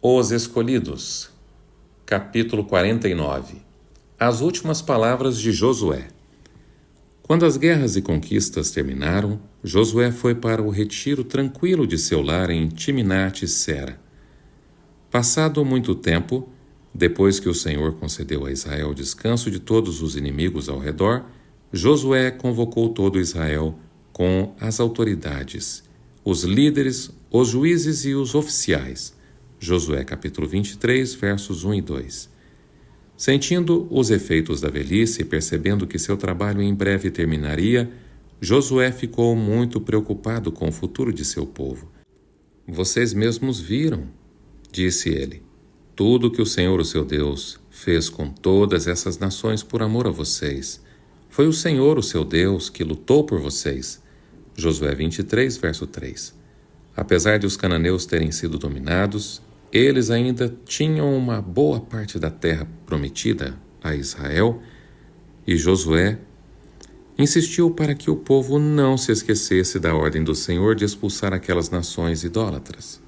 Os Escolhidos, capítulo 49. As últimas palavras de Josué. Quando as guerras e conquistas terminaram, Josué foi para o retiro tranquilo de seu lar em Timnat-Sera. Passado muito tempo, depois que o Senhor concedeu a Israel o descanso de todos os inimigos ao redor, Josué convocou todo Israel com as autoridades, os líderes, os juízes e os oficiais. Josué capítulo 23, versos 1 e 2. Sentindo os efeitos da velhice e percebendo que seu trabalho em breve terminaria, Josué ficou muito preocupado com o futuro de seu povo. Vocês mesmos viram, disse ele, tudo que o Senhor, o seu Deus, fez com todas essas nações por amor a vocês. Foi o Senhor, o seu Deus, que lutou por vocês. Josué 23, verso 3. Apesar de os cananeus terem sido dominados, eles ainda tinham uma boa parte da terra prometida a Israel, e Josué insistiu para que o povo não se esquecesse da ordem do Senhor de expulsar aquelas nações idólatras.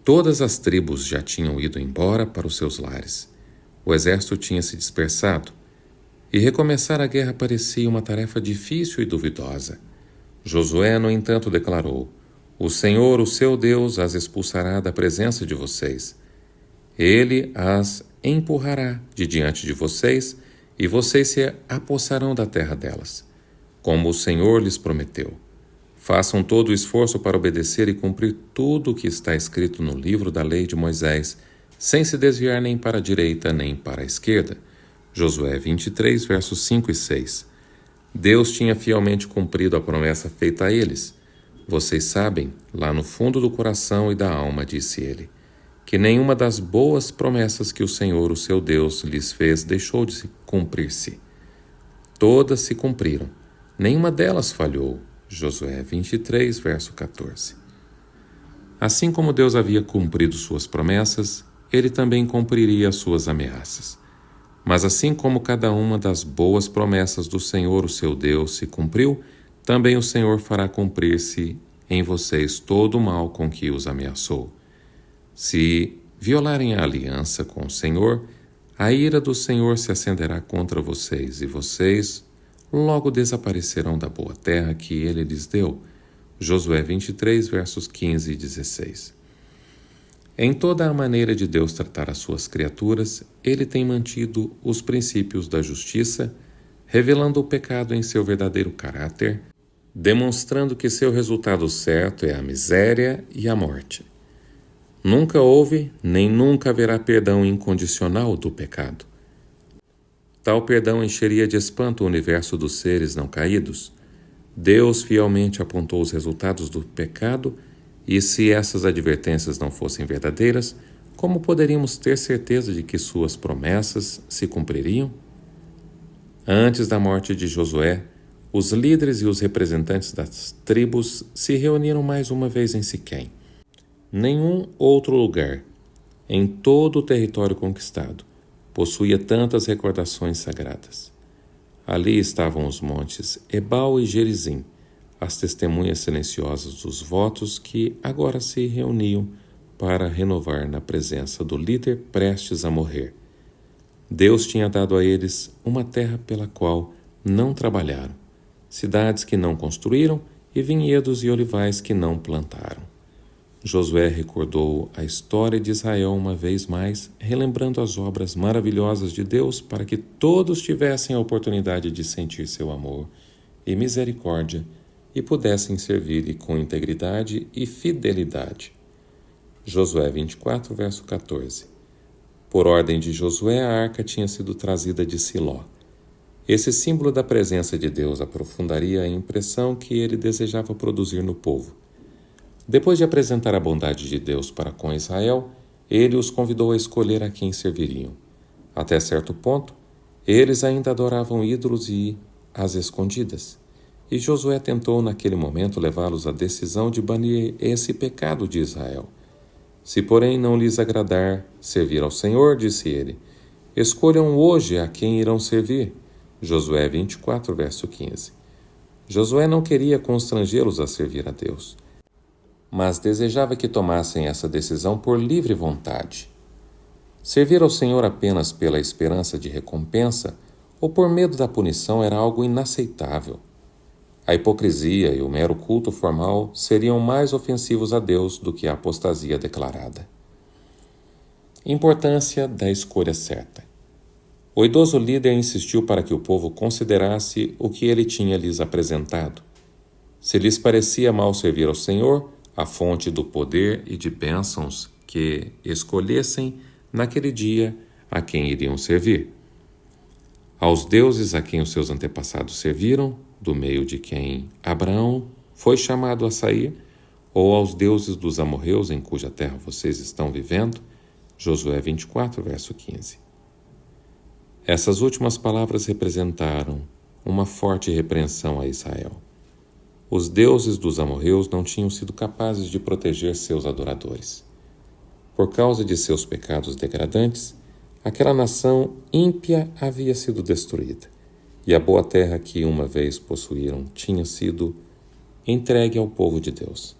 Todas as tribos já tinham ido embora para os seus lares. O exército tinha se dispersado, e recomeçar a guerra parecia uma tarefa difícil e duvidosa. Josué, no entanto, declarou: o Senhor, o seu Deus, as expulsará da presença de vocês. Ele as empurrará de diante de vocês, e vocês se apossarão da terra delas, como o Senhor lhes prometeu. Façam todo o esforço para obedecer e cumprir tudo o que está escrito no livro da lei de Moisés, sem se desviar nem para a direita nem para a esquerda. Josué 23, versos 5 e 6. Deus tinha fielmente cumprido a promessa feita a eles. Vocês sabem, lá no fundo do coração e da alma, disse ele, que nenhuma das boas promessas que o Senhor, o seu Deus, lhes fez deixou de cumprir-se. Todas se cumpriram, nenhuma delas falhou. Josué 23, verso 14. Assim como Deus havia cumprido suas promessas, ele também cumpriria as suas ameaças. Mas assim como cada uma das boas promessas do Senhor, o seu Deus, se cumpriu, também o Senhor fará cumprir-se em vocês todo o mal com que os ameaçou. Se violarem a aliança com o Senhor, a ira do Senhor se acenderá contra vocês, e vocês logo desaparecerão da boa terra que ele lhes deu. Josué 23, versos 15 e 16. Em toda a maneira de Deus tratar as suas criaturas, ele tem mantido os princípios da justiça, revelando o pecado em seu verdadeiro caráter, demonstrando que seu resultado certo é a miséria e a morte. Nunca houve, nem nunca haverá perdão incondicional do pecado. Tal perdão encheria de espanto o universo dos seres não caídos. Deus fielmente apontou os resultados do pecado, e se essas advertências não fossem verdadeiras, como poderíamos ter certeza de que suas promessas se cumpririam? Antes da morte de Josué, os líderes e os representantes das tribos se reuniram mais uma vez em Siquém. Nenhum outro lugar, em todo o território conquistado, possuía tantas recordações sagradas. Ali estavam os montes Ebal e Gerizim, as testemunhas silenciosas dos votos que agora se reuniam para renovar na presença do líder prestes a morrer. Deus tinha dado a eles uma terra pela qual não trabalharam, cidades que não construíram e vinhedos e olivais que não plantaram. Josué recordou a história de Israel uma vez mais, relembrando as obras maravilhosas de Deus para que todos tivessem a oportunidade de sentir seu amor e misericórdia e pudessem servir-lhe com integridade e fidelidade. Josué 24, verso 14. Por ordem de Josué, a arca tinha sido trazida de Siló. Esse símbolo da presença de Deus aprofundaria a impressão que ele desejava produzir no povo. Depois de apresentar a bondade de Deus para com Israel, ele os convidou a escolher a quem serviriam. Até certo ponto, eles ainda adoravam ídolos e às escondidas. E Josué tentou naquele momento levá-los à decisão de banir esse pecado de Israel. Se, porém, não lhes agradar servir ao Senhor, disse ele, escolham hoje a quem irão servir. Josué 24, verso 15. Josué não queria constrangê-los a servir a Deus, mas desejava que tomassem essa decisão por livre vontade. Servir ao Senhor apenas pela esperança de recompensa ou por medo da punição era algo inaceitável. A hipocrisia e o mero culto formal seriam mais ofensivos a Deus do que a apostasia declarada. Importância da escolha certa. O idoso líder insistiu para que o povo considerasse o que ele tinha lhes apresentado. Se lhes parecia mal servir ao Senhor, a fonte do poder e de bênçãos, que escolhessem naquele dia a quem iriam servir. Aos deuses a quem os seus antepassados serviram, do meio de quem Abraão foi chamado a sair, ou aos deuses dos amorreus em cuja terra vocês estão vivendo, Josué 24, verso 15. Essas últimas palavras representaram uma forte repreensão a Israel. Os deuses dos amorreus não tinham sido capazes de proteger seus adoradores. Por causa de seus pecados degradantes, aquela nação ímpia havia sido destruída, e a boa terra que uma vez possuíram tinha sido entregue ao povo de Deus.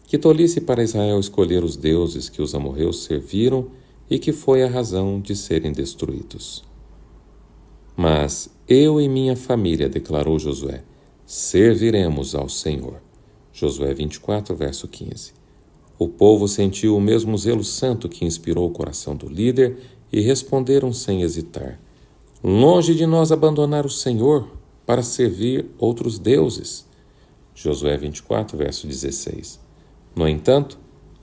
Que tolice para Israel escolher os deuses que os amorreus serviram e que foi a razão de serem destruídos. Mas eu e minha família, declarou Josué, serviremos ao Senhor. Josué 24, verso 15. O povo sentiu o mesmo zelo santo que inspirou o coração do líder e responderam sem hesitar: longe de nós abandonar o Senhor para servir outros deuses. Josué 24, verso 16. No entanto,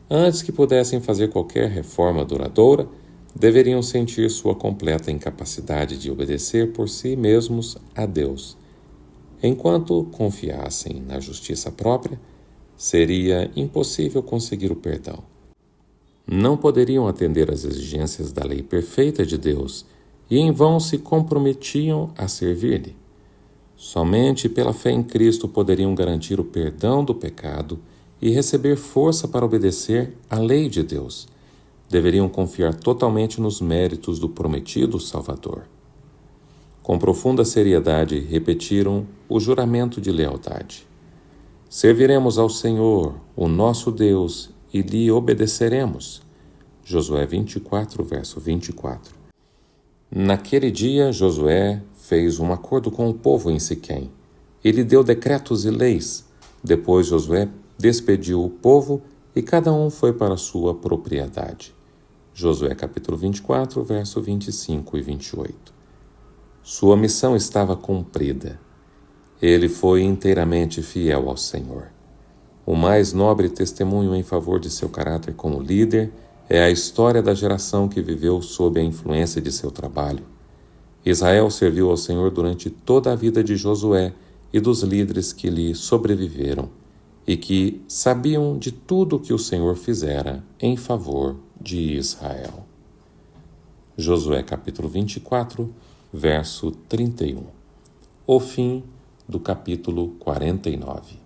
antes que pudessem fazer qualquer reforma duradoura, deveriam sentir sua completa incapacidade de obedecer por si mesmos a Deus. Enquanto confiassem na justiça própria, seria impossível conseguir o perdão. Não poderiam atender às exigências da lei perfeita de Deus e em vão se comprometiam a servir-lhe. Somente pela fé em Cristo poderiam garantir o perdão do pecado e receber força para obedecer à lei de Deus. Deveriam confiar totalmente nos méritos do prometido Salvador. Com profunda seriedade, repetiram o juramento de lealdade. Serviremos ao Senhor, o nosso Deus, e lhe obedeceremos. Josué 24, verso 24. Naquele dia, Josué fez um acordo com o povo em Siquém. Ele deu decretos e leis. Depois, Josué despediu o povo e cada um foi para sua propriedade. Josué capítulo 24, verso 25 e 28. Sua missão estava cumprida. Ele foi inteiramente fiel ao Senhor. O mais nobre testemunho em favor de seu caráter como líder é a história da geração que viveu sob a influência de seu trabalho. Israel serviu ao Senhor durante toda a vida de Josué e dos líderes que lhe sobreviveram, e que sabiam de tudo o que o Senhor fizera em favor de Israel. Josué capítulo 24, verso 31. O fim do capítulo 49.